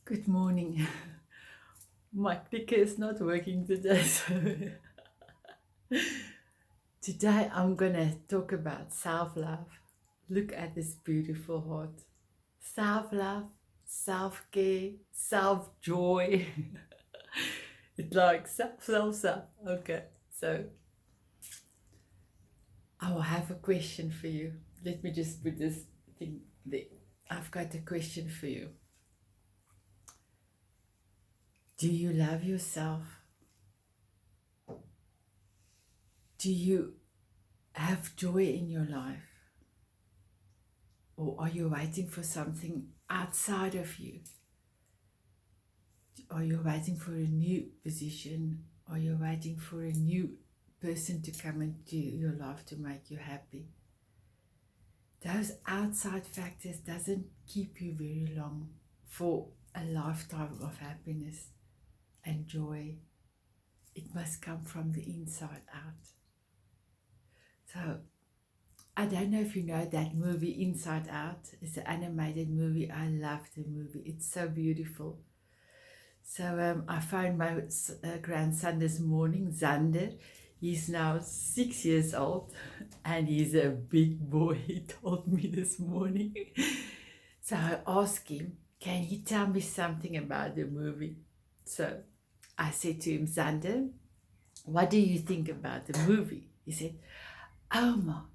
Good morning. My clicker is not working today, so today I'm gonna talk about self-love. Look at this beautiful heart. Self-love, self-care, self-joy. It's like self. Okay, so I will have a question for you. Let me just put this thing there. I've got a question for you. Do you love yourself? Do you have joy in your life? Or are you waiting for something outside of you? Are you waiting for a new position? Are you waiting for a new person to come into your life to make you happy? Those outside factors doesn't keep you very long for a lifetime of happiness and joy. It must come from the inside out. So I don't know if you know that movie Inside Out. It's an animated movie. I love the movie. It's so beautiful. So I found my grandson this morning, Zander. He's now 6 years old and he's a big boy, he told me this morning. So I asked him, can you tell me something about the movie? So I said to him, Zander, what do you think about the movie? He said, Oma,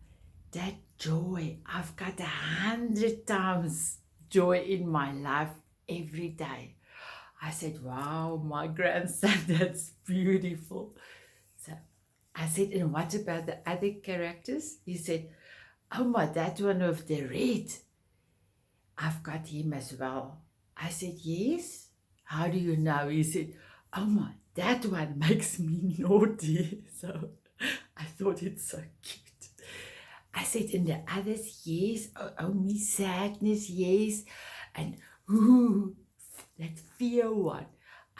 that joy, I've got 100 times joy in my life every day. I said, wow, my grandson, that's beautiful. So I said, and what about the other characters? He said, oh my, that one with the red, I've got him as well. I said, yes. How do you know? He said, oh my, that one makes me naughty. So I thought it's so cute. I said, and the others, yes. Oh, me sadness, yes. And ooh, that fear one.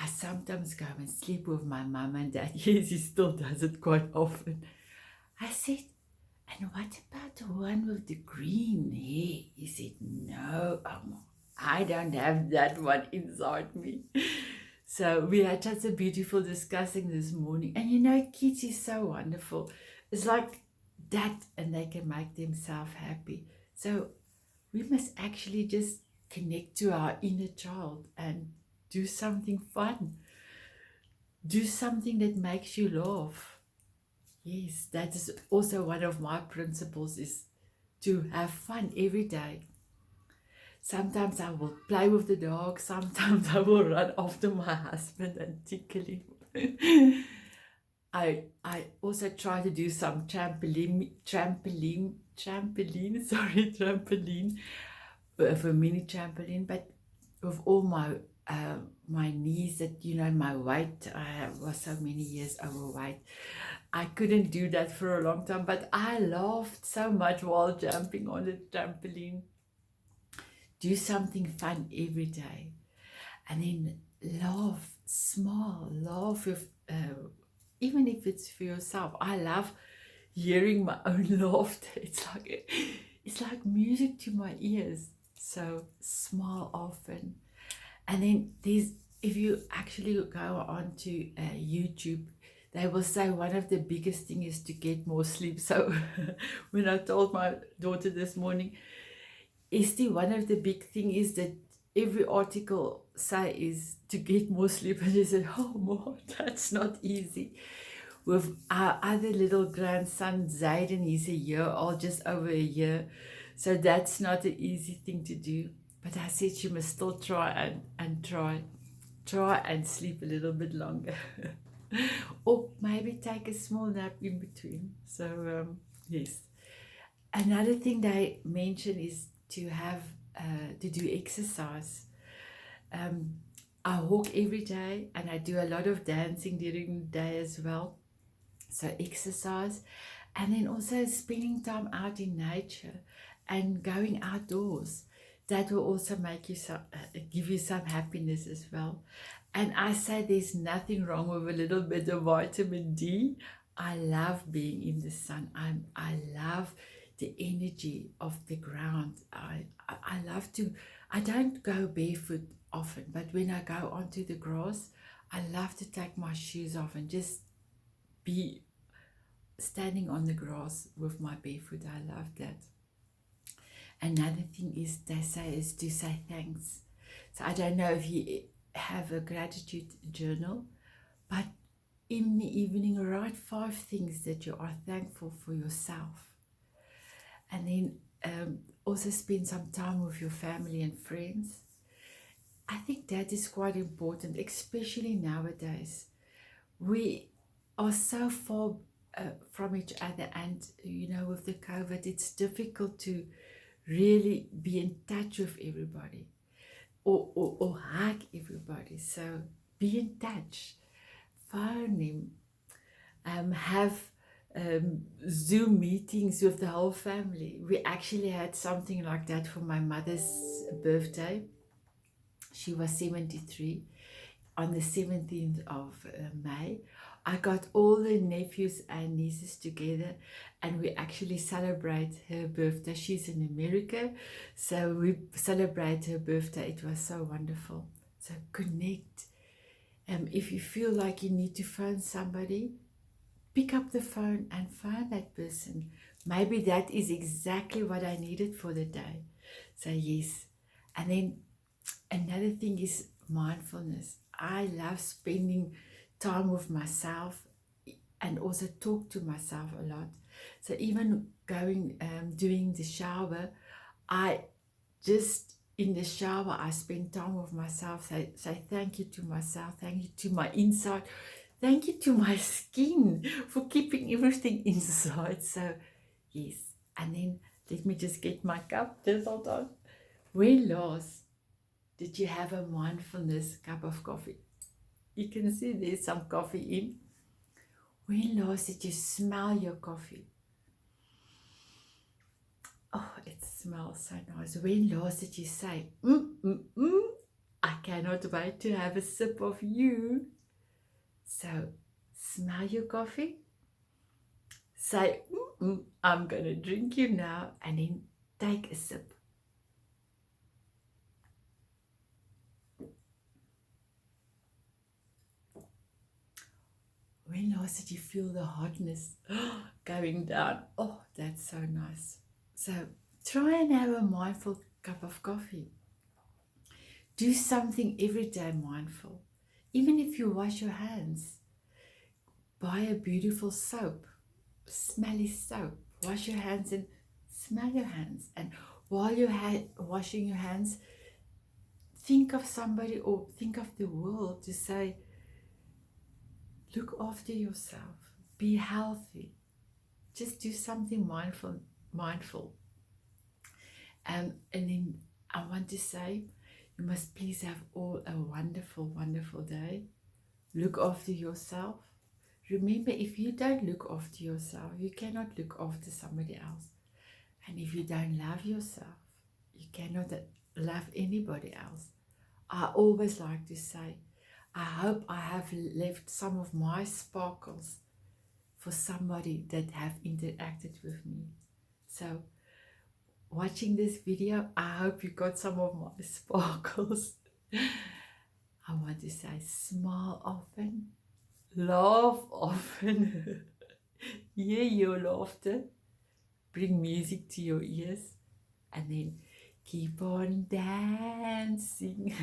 I sometimes go and sleep with my mum and dad. Yes, he still does it quite often. I said, and what about the one with the green hair? He said, no, I don't have that one inside me. So we had such a beautiful discussing this morning. And you know, kids is so wonderful. It's like that, and they can make themselves happy. So we must actually just connect to our inner child and do something fun. Do something that makes you laugh. Yes, that is also one of my principles, is to have fun every day. Sometimes I will play with the dog, sometimes I will run after my husband and tickle him. I also try to do some trampoline for a mini trampoline, but with all my knees, that my weight, I was so many years overweight, I couldn't do that for a long time, but I laughed so much while jumping on the trampoline. Do something fun every day, and then laugh, smile, laugh with even if it's for yourself. I love hearing my own laughter. It's like music to my ears. So smile often. And then if you actually go on to YouTube, they will say one of the biggest thing is to get more sleep. So when I told my daughter this morning, Esty, one of the big thing is that every article say is to get more sleep, and she said, oh more, that's not easy. With our other little grandson Zayden, he's a year old, just over a year, so that's not an easy thing to do. But I said she must still try and try and sleep a little bit longer. Or maybe take a small nap in between. So yes, another thing they mention is to have to do exercise. I walk every day and I do a lot of dancing during the day as well. So exercise, and then also spending time out in nature and going outdoors. That will also make you give you some happiness as well. And I say there's nothing wrong with a little bit of vitamin D. I love being in the sun. I love the energy of the ground. I love to. I don't go barefoot often, but when I go onto the grass, I love to take my shoes off and just be standing on the grass with my barefoot. I love that. Another thing is they say is to say thanks. So I don't know if you have a gratitude journal, but in the evening write 5 things that you are thankful for yourself. And then also spend some time with your family and friends. I think that is quite important, especially nowadays. We are so far from each other, and with the COVID, it's difficult to really be in touch with everybody or hug everybody. So be in touch, phone him, have Zoom meetings with the whole family. We actually had something like that for my mother's birthday. She was 73. On the 17th of May, I got all the nephews and nieces together, and we actually celebrate her birthday. She's in America, so we celebrate her birthday. It was so wonderful. So connect. If you feel like you need to phone somebody, pick up the phone and phone that person. Maybe that is exactly what I needed for the day. So yes. And then another thing is mindfulness. I love spending time with myself and also talk to myself a lot. So even doing the shower, I just in the shower I spend time with myself, say thank you to myself, thank you to my inside, thank you to my skin for keeping everything inside. So yes. And then let me just get my cup. Just hold on. When last did you have a mindfulness cup of coffee? You can see there's some coffee in. When last did you smell your coffee? Oh, it smells so nice. When last did you say, I cannot wait to have a sip of you? So, smell your coffee. Say, I'm going to drink you now, and then take a sip. When last did you feel the hotness going down? Oh, that's so nice. So try and have a mindful cup of coffee. Do something every day mindful. Even if you wash your hands, buy a beautiful soap, smelly soap. Wash your hands and smell your hands. And while you're washing your hands, think of somebody or think of the world to say, look after yourself, be healthy. Just do something mindful. And then I want to say, you must please have all a wonderful, wonderful day. Look after yourself. Remember, if you don't look after yourself, you cannot look after somebody else. And if you don't love yourself, you cannot love anybody else. I always like to say, I hope I have left some of my sparkles for somebody that have interacted with me. So, watching this video, I hope you got some of my sparkles. I want to say, smile often, laugh often, hear your laughter, bring music to your ears, and then keep on dancing.